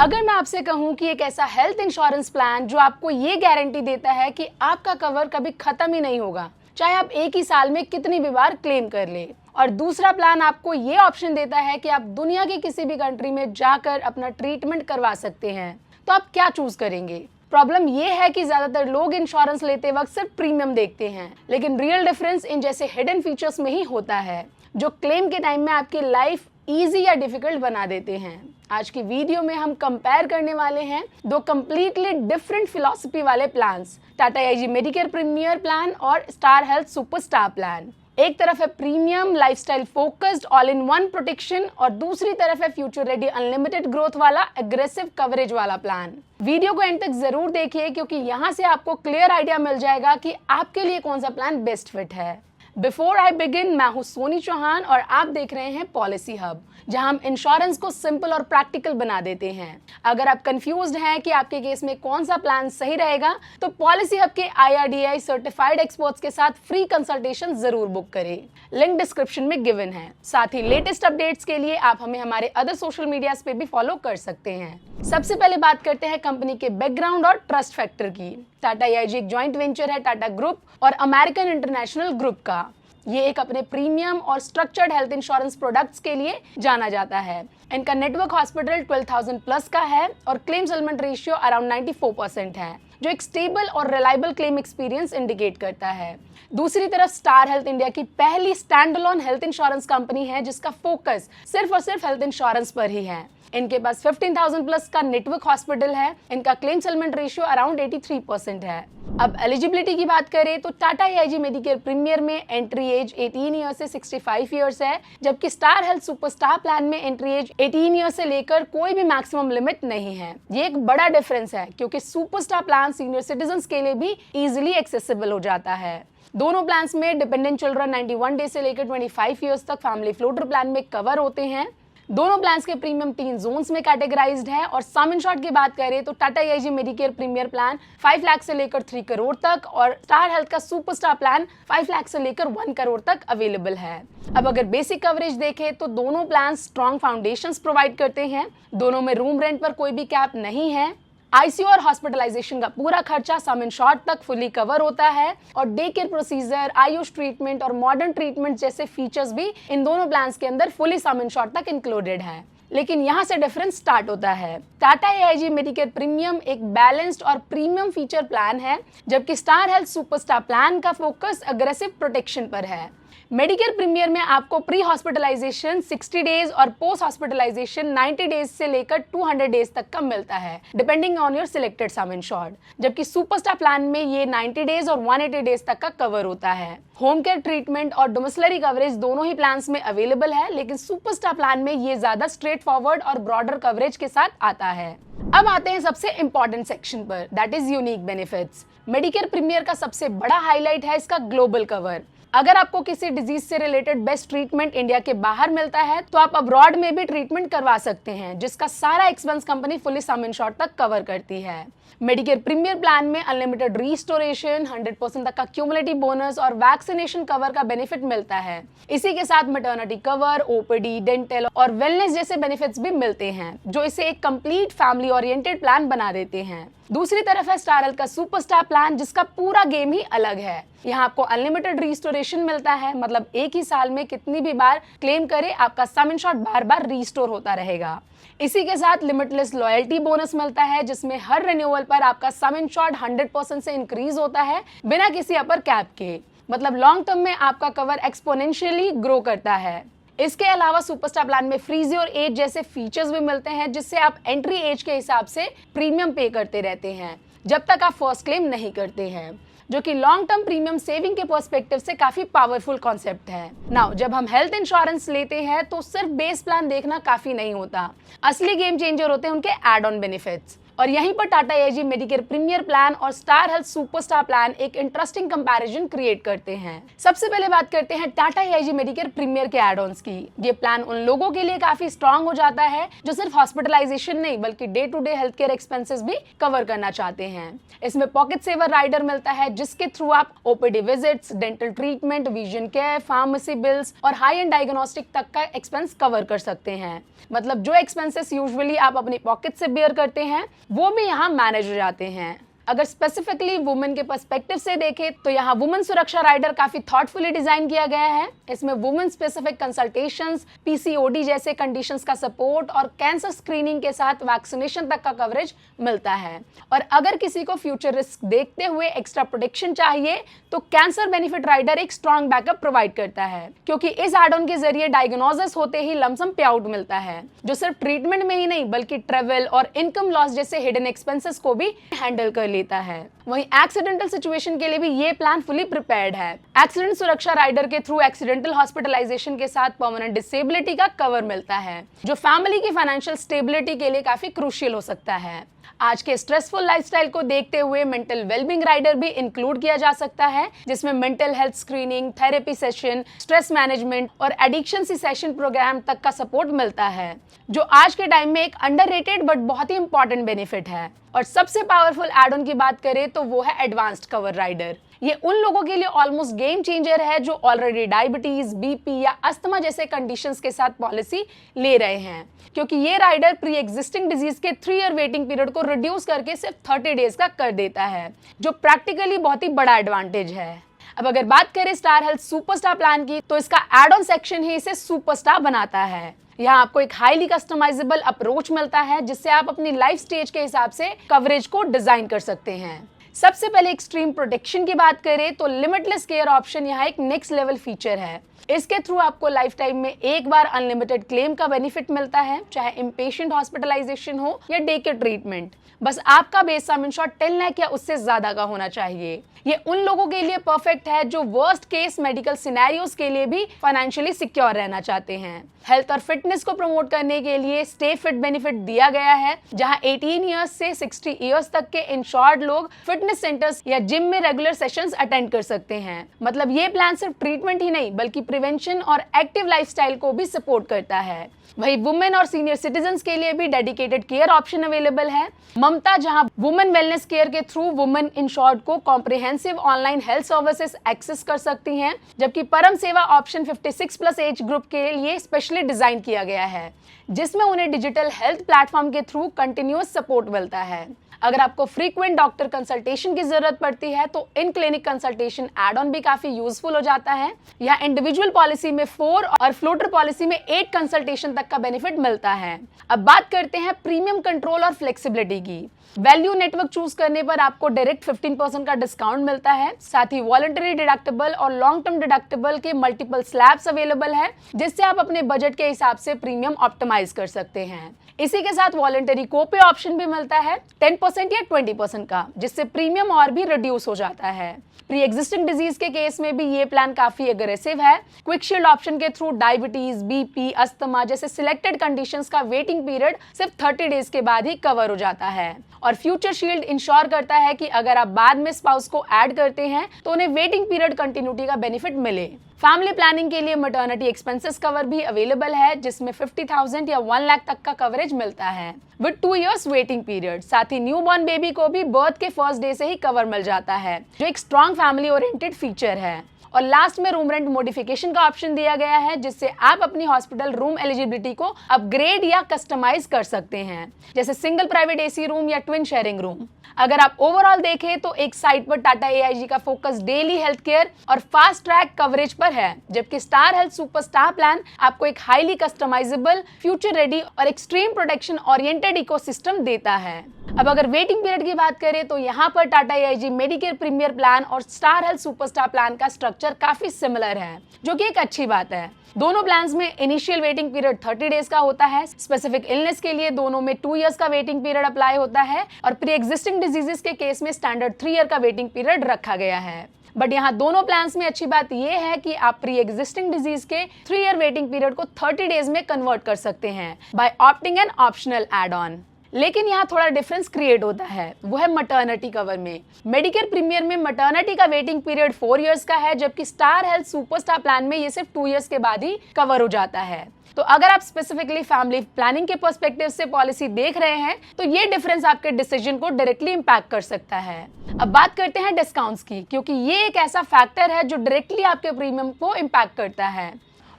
अगर मैं आपसे कहूं कि एक ऐसा हेल्थ इंश्योरेंस प्लान जो आपको ये गारंटी देता है कि आपका कवर कभी खत्म ही नहीं होगा, चाहे आप एक ही साल में कितनी भी बार क्लेम कर ले, और दूसरा प्लान आपको ये ऑप्शन देता है कि आप दुनिया की किसी भी कंट्री में जाकर अपना ट्रीटमेंट करवा सकते हैं, तो आप क्या चूज करेंगे? प्रॉब्लम ये है कि ज्यादातर लोग इंश्योरेंस लेते वक्त सिर्फ प्रीमियम देखते हैं, लेकिन रियल डिफरेंस इन जैसे हिडन फीचर्स में ही होता है जो क्लेम के टाइम में आपकी लाइफ इजी या डिफिकल्ट बना देते हैं। आज की वीडियो में हम कंपेयर करने वाले हैं दो कंप्लीटली डिफरेंट फिलॉसफी वाले plans, Tata AIG Medicare Premier plan और स्टार हेल्थ सुपरस्टार प्लान। एक तरफ है premium lifestyle focused all in one protection और दूसरी तरफ है फ्यूचर रेडी अनलिमिटेड ग्रोथ वाला एग्रेसिव कवरेज वाला प्लान। वीडियो को एंड तक जरूर देखिए क्योंकि यहाँ से आपको क्लियर आइडिया मिल जाएगा कि आपके लिए कौन सा प्लान बेस्ट फिट है। बिफोर आई बिगिन, मैं हूँ सोनी चौहान और आप देख रहे हैं पॉलिसी हब, जहां हम इंश्योरेंस को सिंपल और प्रैक्टिकल बना देते हैं। अगर आप कंफ्यूज्ड हैं कि आपके केस में कौन सा प्लान सही रहेगा, तो पॉलिसी हब के IRDAI सर्टिफाइड एक्सपर्ट्स के साथ फ्री कंसल्टेशन जरूर बुक करें। लिंक डिस्क्रिप्शन में गिवन है। साथ ही लेटेस्ट अपडेट्स के लिए आप हमें हमारे अदर सोशल मीडियाज पे भी फॉलो कर सकते हैं। सबसे पहले बात करते हैं कंपनी के बैकग्राउंड और ट्रस्ट फैक्टर की। टाटा AIG एक ज्वाइंट वेंचर है टाटा ग्रुप और अमेरिकन इंटरनेशनल ग्रुप का। ये एक अपने प्रीमियम और स्ट्रक्चर्ड हेल्थ इंश्योरेंस प्रोडक्ट्स के लिए जाना जाता है। इनका नेटवर्क हॉस्पिटल 12,000 प्लस का है और क्लेम सेटलमेंट रेशियो अराउंड 94% है, जो एक स्टेबल और रिलायबल क्लेम एक्सपीरियंस इंडिकेट करता है। दूसरी तरफ स्टार हेल्थ इंडिया की पहली stand alone health insurance company है जिसका फोकस सिर्फ और सिर्फ हेल्थ इंश्योरेंस पर ही है। इनके पास 15,000 प्लस का नेटवर्क हॉस्पिटल है। इनका क्लेम सेटलमेंट रेशियो अराउंड 83% है। अब एलिजिबिलिटी की बात करें तो टाटा AIG मेडिकेयर प्रीमियर में एंट्री एज 18 ईयर से 65 ईयर्स है, जबकि स्टार हेल्थ सुपरस्टार प्लान में एंट्री एज 18 ईयर से लेकर कोई भी मैक्सिमम लिमिट नहीं है। ये एक बड़ा डिफरेंस है क्योंकि सुपरस्टार प्लान सीनियर सिटीजन के लिए भी इजिली एक्सेसिबल हो जाता है। दोनों प्लान्स में डिपेंडेंट चिल्ड्रन 91 डे से लेकर 25 ईयर्स तक फैमिली फ्लोटर प्लान में कवर होते हैं। दोनों प्लान्स के प्रीमियम 3 जोन्स में कैटेगराइज्ड है और सम इंश्योर्ड की बात करें तो Tata AIG Medicare Premier plan 5 lakh से लेकर 3 करोड़ तक और स्टार हेल्थ का सुपरस्टार प्लान 5 लाख से लेकर 1 करोड़ तक अवेलेबल है। अब अगर बेसिक कवरेज देखें तो दोनों प्लान स्ट्रॉन्ग फाउंडेशंस प्रोवाइड करते हैं। दोनों में रूम रेंट पर कोई भी कैप नहीं है। ICU और हॉस्पिटलाइजेशन का पूरा खर्चा सम इंश्योर्ड तक फुली कवर होता है और day care procedure, Ayush treatment और मॉडर्न ट्रीटमेंट जैसे फीचर्स भी इन दोनों प्लान्स के अंदर फुली सम इंश्योर्ड तक इंक्लूडेड है। लेकिन यहाँ से डिफरेंस स्टार्ट होता है। टाटा AIG मेडिकेयर प्रीमियम एक बैलेंस्ड और प्रीमियम फीचर प्लान है, जबकि स्टार हेल्थ सुपरस्टार प्लान का फोकस अग्रेसिव प्रोटेक्शन पर है। मेडिकेयर प्रीमियर में आपको प्री हॉस्पिटलाइजेशन 60 डेज और पोस्ट हॉस्पिटलाइजेशन 90 डेज से लेकर 200 डेज तक का मिलता है, depending on your selected some insured, जबकि सुपरस्टार प्लान में ये 90 डेज और 180 डेज तक का कवर होता है। होम केयर ट्रीटमेंट और डोमिसिलरी कवरेज दोनों ही प्लान्स में अवेलेबल है, लेकिन सुपरस्टार प्लान में ये ज्यादा स्ट्रेट फॉरवर्ड और ब्रॉडर कवरेज के साथ आता है। अब आते हैं सबसे इंपॉर्टेंट सेक्शन पर, that is unique benefits. Medicare Premier का सबसे बड़ा हाईलाइट है इसका ग्लोबल कवर। अगर आपको किसी डिजीज से रिलेटेड बेस्ट ट्रीटमेंट इंडिया के बाहर मिलता है तो आप अब्रॉड में भी ट्रीटमेंट करवा सकते हैं, जिसका सारा एक्सपेंस कंपनी फुली सम इंश्योर्ड तक कवर करती है। मेडिकेयर प्रीमियर प्लान में अनलिमिटेड रिस्टोरेशन, 100% तक का क्यूमुलेटिव बोनस और वैक्सीनेशन कवर का बेनिफिट मिलता है। इसी के साथ मैटरनिटी कवर, OPD, डेंटल और वेलनेस जैसे बेनिफिट्स भी मिलते हैं, जो इसे एक कंप्लीट फैमिली ओरिएंटेड प्लान बना देते हैं। दूसरी तरफ है स्टार हेल्थ का सुपरस्टार प्लान, जिसका पूरा गेम ही अलग है। यहाँ आपको अनलिमिटेड रिस्टोरेशन मिलता है, मतलब एक ही साल में कितनी भी बार क्लेम करे आपका सम इंश्योर्ड बार बार रिस्टोर होता रहेगा। इसी के साथ लिमिटलेस लॉयल्टी बोनस मिलता है, जिसमें हर रिन्यूअल पर आपका सम इंश्योर्ड 100% से इंक्रीज होता है बिना किसी अपर कैप के। मतलब लॉन्ग टर्म में आपका कवर एक्सपोनेंशियली ग्रो करता है। इसके अलावा सुपरस्टार प्लान में फ्रीज योर एज जैसे फीचर्स भी मिलते हैं, जिससे आप एंट्री एज के हिसाब से प्रीमियम पे करते रहते हैं जब तक आप फर्स्ट क्लेम नहीं करते हैं, जो कि लॉन्ग टर्म प्रीमियम सेविंग के पर्सपेक्टिव से काफी पावरफुल कॉन्सेप्ट है। नाउ जब हम हेल्थ इंश्योरेंस लेते हैं तो सिर्फ बेस प्लान देखना काफी नहीं होता, असली गेम चेंजर होते हैं उनके एड ऑन बेनिफिट्स। और यहीं पर Tata AIG Medicare Premier plan और स्टार हेल्थ सुपरस्टार प्लान एक इंटरेस्टिंग कंपैरिजन क्रिएट करते हैं। सबसे पहले बात करते हैं टाटा एआईजी मेडिकेयर प्रीमियर के एड ऑन्स की। ये प्लान उन लोगों के लिए काफी स्ट्रांग हो जाता है जो सिर्फ हॉस्पिटलाइजेशन नहीं बल्कि day to day health care expenses भी कवर करना चाहते हैं। इसमें पॉकेट सेवर राइडर मिलता है जिसके थ्रू आप OPD visits, dental treatment, vision care, pharmacy bills और हाई एंड डायग्नोस्टिक तक का एक्सपेंस कवर कर सकते हैं। मतलब जो एक्सपेंसेस यूजुअली आप अपनी पॉकेट से बेयर करते हैं वो भी यहाँ मैनेज हो जाते हैं। अगर स्पेसिफिकली वुमेन के पर्सपेक्टिव से देखें तो यहाँ वुमेन सुरक्षा राइडर काफी थॉटफुली डिजाइन किया गया है। इसमें वुमेन स्पेसिफिक कंसल्टेशंस, पीसीओडी जैसे कंडीशंस का सपोर्ट और कैंसर स्क्रीनिंग के साथ वैक्सीनेशन तक का कवरेज मिलता है। और अगर किसी को फ्यूचर रिस्क देखते हुए एक्स्ट्रा प्रोटेक्शन चाहिए तो कैंसर बेनिफिट राइडर एक स्ट्रॉन्ग बैकअप प्रोवाइड करता है, क्योंकि इस एड ऑन के जरिए डायग्नोसिस होते ही लमसम पे आउट मिलता है जो सिर्फ ट्रीटमेंट में ही नहीं बल्कि ट्रेवल और इनकम लॉस जैसे हिडन एक्सपेंसेस को भी हैंडल कर लेता है। वहीं एक्सीडेंटल सिचुएशन के लिए भी ये प्लान फुली प्रिपेयर्ड है। एक्सीडेंट सुरक्षा राइडर के थ्रू एक्सीडेंटल हॉस्पिटलाइजेशन के साथ परमानेंट डिसेबिलिटी का कवर मिलता है जो फैमिली की फाइनेंशियल स्टेबिलिटी के लिए काफी क्रूशियल हो सकता है। आज के स्ट्रेसफुल लाइफस्टाइल को देखते हुए मेंटल वेलबींग राइडर भी इंक्लूड किया जा सकता है जिसमें mental health screening, therapy session, stress management और एडिक्शन सेशन प्रोग्राम तक का सपोर्ट मिलता है, जो आज के टाइम में एक अंडररेटेड बट बहुत ही इंपॉर्टेंट बेनिफिट है। और सबसे पावरफुल एड ऑन की बात करें तो वो है एडवांस्ड कवर राइडर। ये उन लोगों के लिए ऑलमोस्ट गेम चेंजर है जो ऑलरेडी डायबिटीज, बीपी या अस्थमा जैसे कंडीशंस के साथ पॉलिसी ले रहे हैं, क्योंकि ये राइडर प्री एग्जिस्टिंग डिजीज के 3 ईयर वेटिंग पीरियड को रिड्यूस करके सिर्फ 30 डेज का कर देता है, जो प्रैक्टिकली बहुत ही बड़ा एडवांटेज है। अब अगर बात करें स्टार हेल्थ सुपरस्टार प्लान की तो इसका एड ऑन सेक्शन ही इसे सुपरस्टार बनाता है। यहाँ आपको एक हाईली कस्टमाइजेबल अप्रोच मिलता है जिससे आप अपनी लाइफ स्टेज के हिसाब से कवरेज को डिजाइन कर सकते हैं। सबसे पहले एक्सट्रीम प्रोटेक्शन की बात करें तो लिमिटलेस केयर ऑप्शन यहाँ एक नेक्स्ट लेवल फीचर है। इसके थ्रू आपको लाइफ टाइम में एक बार अनलिमिटेड क्लेम का बेनिफिट मिलता है, चाहे इम्पेशेंट हॉस्पिटलाइजेशन हो या डे केयर ट्रीटमेंट। बस आपका बेस सम इंश्योर्ड 10 लाख या उससे ज्यादा का होना चाहिए। ये उन लोगों के लिए परफेक्ट है जो वर्स्ट केस मेडिकल सिनेरियोस के लिए भी फाइनेंशियली सिक्योर रहना चाहते हैं। हेल्थ और फिटनेस को प्रमोट करने के लिए स्टे फिट बेनिफिट दिया गया है, जहां 18 इयर्स से 60 इयर्स तक के इंश्योर्ड लोग फिटनेस सेंटर्स या जिम में रेगुलर सेशंस अटेंड कर सकते हैं। मतलब ये प्लान सिर्फ ट्रीटमेंट ही नहीं बल्कि प्रिवेंशन और एक्टिव लाइफस्टाइल को भी सपोर्ट करता है। वहीं वुमेन और सीनियर सिटीजन्स के लिए भी डेडिकेटेड केयर ऑप्शन अवेलेबल है। ममता, जहां वुमेन वेलनेस केयर के थ्रू वुमेन इंश्योर्ड को comprehensive online health services access कर सकती हैं, जबकि परम सेवा ऑप्शन 56+ एज ग्रुप के लिए स्पेशली डिजाइन किया गया है, जिसमें उन्हें डिजिटल हेल्थ प्लेटफॉर्म के थ्रू कंटिन्यूअस सपोर्ट मिलता है। अगर आपको फ्रीक्वेंट डॉक्टर कंसल्टेशन की जरूरत पड़ती है तो in clinic consultation add on भी काफी यूजफुल हो जाता है। यहाँ इंडिविजुअल पॉलिसी में 4 और फ्लोटर पॉलिसी में 8 कंसल्टेशन तक का बेनिफिट मिलता है। अब बात करते हैं प्रीमियम कंट्रोल और फ्लेक्सिबिलिटी की। वैल्यू नेटवर्क चूज करने पर आपको डायरेक्ट 15% का डिस्काउंट मिलता है। साथ ही वॉलंटरी डिडक्टेबल और लॉन्ग टर्म डिडक्टेबल के मल्टीपल स्लैब्स अवेलेबल है, जिससे आप अपने बजट के हिसाब से प्रीमियम ऑप्टिमाइज कर सकते हैं। इसी के साथ वॉलंटरी कोपे ऑप्शन भी मिलता है 10% या 20% का, जिससे प्रीमियम और भी रिड्यूस हो जाता है। प्री एग्जिस्टिंग डिजीज के केस में भी ये प्लान काफी एग्रेसिव है। क्विक शील्ड ऑप्शन के थ्रू डायबिटीज, बीपी, अस्थमा जैसे सिलेक्टेड कंडीशंस का वेटिंग पीरियड सिर्फ 30 डेज के बाद ही कवर हो जाता है। और फ्यूचर शील्ड इंश्योर करता है कि अगर आप बाद में स्पाउस को ऐड करते हैं तो उन्हें वेटिंग पीरियड कंटिन्यूटी का बेनिफिट मिले। फैमिली प्लानिंग के लिए मैटरनिटी एक्सपेंसेस कवर भी अवेलेबल है, जिसमें 50,000 या 1 लाख तक का कवरेज मिलता है विद 2 इयर्स वेटिंग पीरियड। साथ ही न्यूबॉर्न बेबी को भी बर्थ के फर्स्ट डे से ही कवर मिल जाता है, जो एक स्ट्रॉन्ग फैमिली ओरिएंटेड फीचर है। और लास्ट में रूम रेंट मॉडिफिकेशन का ऑप्शन दिया गया है, जिससे आप अपनी हॉस्पिटल रूम एलिजिबिलिटी को अपग्रेड या कस्टमाइज कर सकते हैं, जैसे सिंगल प्राइवेट एसी रूम या ट्विन शेयरिंग रूम। अगर आप ओवरऑल देखें तो एक साइड पर टाटा एआईजी का फोकस डेली हेल्थ केयर और फास्ट ट्रैक कवरेज पर है, जबकि स्टार हेल्थ सुपरस्टार प्लान आपको एक हाईली कस्टमाइजेबल, फ्यूचर रेडी और एक्सट्रीम प्रोटेक्शन ओरिएंटेड इकोसिस्टम देता है। अब अगर वेटिंग पीरियड की बात करें तो यहाँ पर Tata AIG Medicare Premier plan और स्टार हेल्थ सुपरस्टार प्लान का स्ट्रक्चर काफी सिमिलर है, जो कि एक अच्छी बात है। दोनों प्लान्स में इनिशियल वेटिंग पीरियड 30 डेज का होता है। स्पेसिफिक इलनेस के लिए दोनों में 2 इयर्स का वेटिंग पीरियड अप्लाई होता है और प्री एग्जिस्टिंग डिजीजेस के केस में स्टैंडर्ड 3 ईयर का वेटिंग पीरियड रखा गया है। बट यहाँ दोनों प्लान्स में अच्छी बात यह है कि आप प्री एग्जिस्टिंग डिजीज के 3 ईयर वेटिंग पीरियड को 30 डेज में कन्वर्ट कर सकते हैं by opting an optional add on. लेकिन यहाँ थोड़ा डिफरेंस क्रिएट होता है, वो है मटर्निटी कवर में। मेडिकेयर प्रीमियर में मटर्निटी का वेटिंग पीरियड 4 इयर्स का है, जबकि स्टार हेल्थ सुपरस्टार प्लान में ये सिर्फ 2 इयर्स के बाद ही कवर हो जाता है। तो अगर आप स्पेसिफिकली फैमिली प्लानिंग के पर्सपेक्टिव से पॉलिसी देख रहे हैं तो ये डिफरेंस आपके डिसीजन को डायरेक्टली इंपैक्ट कर सकता है। अब बात करते हैं डिस्काउंट्स की, क्योंकि ये एक ऐसा फैक्टर है जो डायरेक्टली आपके प्रीमियम को इंपैक्ट करता है।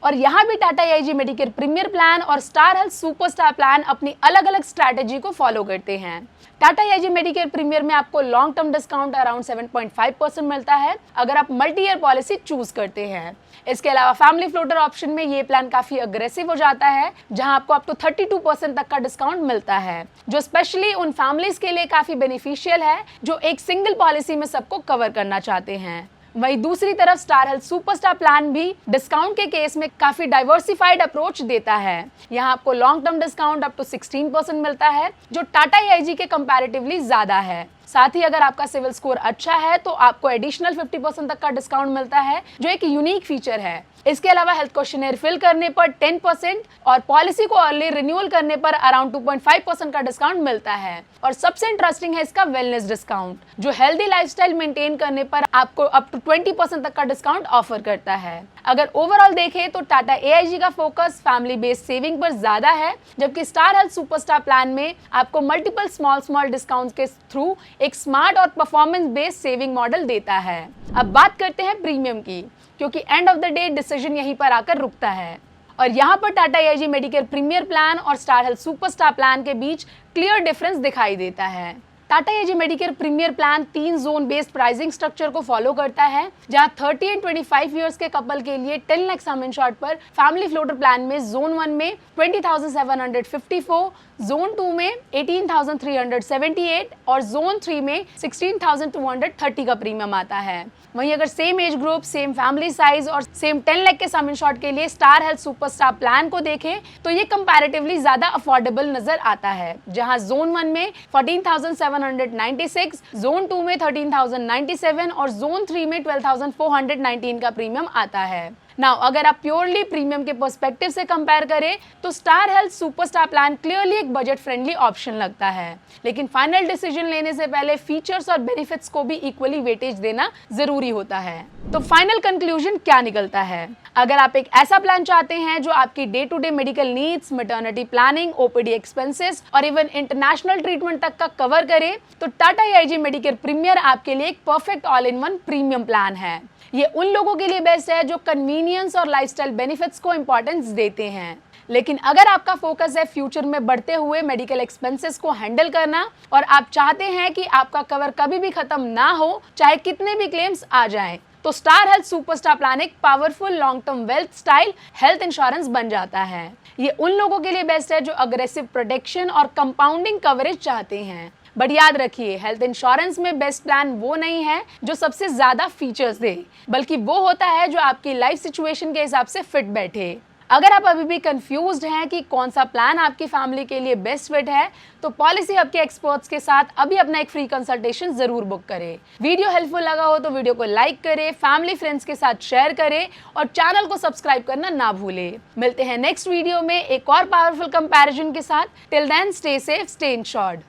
और यहाँ भी Tata AIG Medicare Premier plan और स्टार हेल्थ सुपरस्टार प्लान अपनी अलग अलग स्ट्रैटेजी को फॉलो करते हैं। टाटा AIG मेडिकेयर प्रीमियर में आपको लॉन्ग टर्म डिस्काउंट अराउंड 7.5% मिलता है अगर आप मल्टी ईयर पॉलिसी चूज करते हैं। इसके अलावा फैमिली फ्लोटर ऑप्शन में ये प्लान काफी अग्रेसिव हो जाता है, जहां आपको अप टू 32% तक का डिस्काउंट मिलता है, जो स्पेशली उन फैमिलीज के लिए काफी बेनिफिशियल है जो एक सिंगल पॉलिसी में सबको कवर करना चाहते हैं। वहीं दूसरी तरफ स्टार हेल्थ सुपरस्टार प्लान भी डिस्काउंट के केस में काफी डाइवर्सिफाइड अप्रोच देता है। यहाँ आपको long term discount up to 16% मिलता है, जो टाटा AIG के कंपैरेटिवली ज्यादा है। साथ ही अगर आपका सिविल स्कोर अच्छा है तो आपको एडिशनल 50% तक का डिस्काउंट मिलता है, जो एक यूनिक फीचर है। इसके अलावा हेल्थ क्वेश्चनर फिल करने पर 10% और पॉलिसी को अर्ली रिन्यूअल करने पर अराउंड 2.5% का डिस्काउंट मिलता है। और सबसे इंटरेस्टिंग है इसका वेलनेस डिस्काउंट, जो हेल्दी लाइफस्टाइल मेंटेन करने पर आपको अप टू 20% तक का डिस्काउंट ऑफर करता है। अगर ओवरऑल देखें तो टाटा AIG का फोकस फैमिली बेस्ड सेविंग पर ज्यादा है, जबकि स्टार हेल्थ सुपरस्टार प्लान में आपको मल्टीपल स्मॉल डिस्काउंट के थ्रू एक स्मार्ट और परफॉर्मेंस बेस्ड सेविंग मॉडल देता है। अब बात करते हैं प्रीमियम की, क्योंकि end of the day decision यहीं पर आकर रुकता है। और यहाँ पर Tata AIG Medicare Premier plan और स्टार हेल्थ सुपरस्टार प्लान के बीच क्लियर डिफरेंस दिखाई देता है। Tata AIG Medicare Premier plan 3 zone based pricing structure को फॉलो करता है, जहां 30 एंड 25 इयर्स के कपल के लिए 10 लाख सम इंश्योर्ड पर फैमिली फ्लोटर प्लान में जोन 1 में 20,754, जोन 2 में 18,378 और जोन 3 में 16,230 का प्रीमियम आता है। वहीं अगर same age group, same family size और सेम 10 लाख के सम इंश्योर्ड के लिए स्टार हेल्थ सुपरस्टार प्लान को देखें तो ये कंपैरेटिवली ज्यादा अफोर्डेबल नजर आता है, जहां जोन 1 में 14,796, जोन 2 में 13,097 और जोन 3 में 12,419 का प्रीमियम आता है। नाउ अगर आप प्योरली प्रीमियम के पर्सपेक्टिव से कंपेयर करें तो star Health Superstar plan clearly एक बजट फ्रेंडली ऑप्शन लगता है, लेकिन फाइनल डिसीजन लेने से पहले फीचर्स और बेनिफिट्स को भी इक्वली वेटेज देना जरूरी होता है। तो फाइनल कंक्लूजन क्या निकलता है? अगर आप एक ऐसा प्लान चाहते हैं जो आपकी day to day medical needs, maternity planning, OPD expenses और इवन इंटरनेशनल ट्रीटमेंट तक का कवर करे, तो टाटा AIG मेडिकेयर प्रीमियर आपके लिए एक perfect all in one premium plan है। ये उन लोगों के लिए बेस्ट है जो कन्वीनियंस और लाइफस्टाइल बेनिफिट्स को इंपॉर्टेंस देते हैं। लेकिन अगर आपका फोकस है फ्यूचर में बढ़ते हुए मेडिकल एक्सपेंसेस को हैंडल करना और आप चाहते हैं कि आपका कवर कभी भी खत्म ना हो, चाहे कितने भी क्लेम्स आ जाएं, तो स्टार हेल्थ सुपरस्टार प्लान एक powerful long term wealth style health insurance बन जाता है। ये उन लोगों के लिए बेस्ट है जो अग्रेसिव प्रोटेक्शन और कंपाउंडिंग कवरेज चाहते हैं। बट याद रखिए, हेल्थ इंश्योरेंस में बेस्ट प्लान वो नहीं है जो सबसे ज्यादा फीचर्स दे, बल्कि वो होता है जो आपकी लाइफ सिचुएशन के हिसाब से फिट बैठे। अगर आप अभी भी कंफ्यूज्ड हैं कि कौन सा प्लान आपकी फैमिली के लिए बेस्ट फिट है, तो पॉलिसी हब के एक्सपर्ट्स के साथ अभी अपना एक फ्री कंसल्टेशन जरूर बुक करें। वीडियो हेल्पफुल लगा हो तो वीडियो को लाइक करें, फैमिली फ्रेंड्स के साथ शेयर करें और चैनल को सब्सक्राइब करना ना भूलें। मिलते हैं नेक्स्ट वीडियो में एक और पावरफुल कंपैरिजन के साथ। Till then stay safe, stay insured.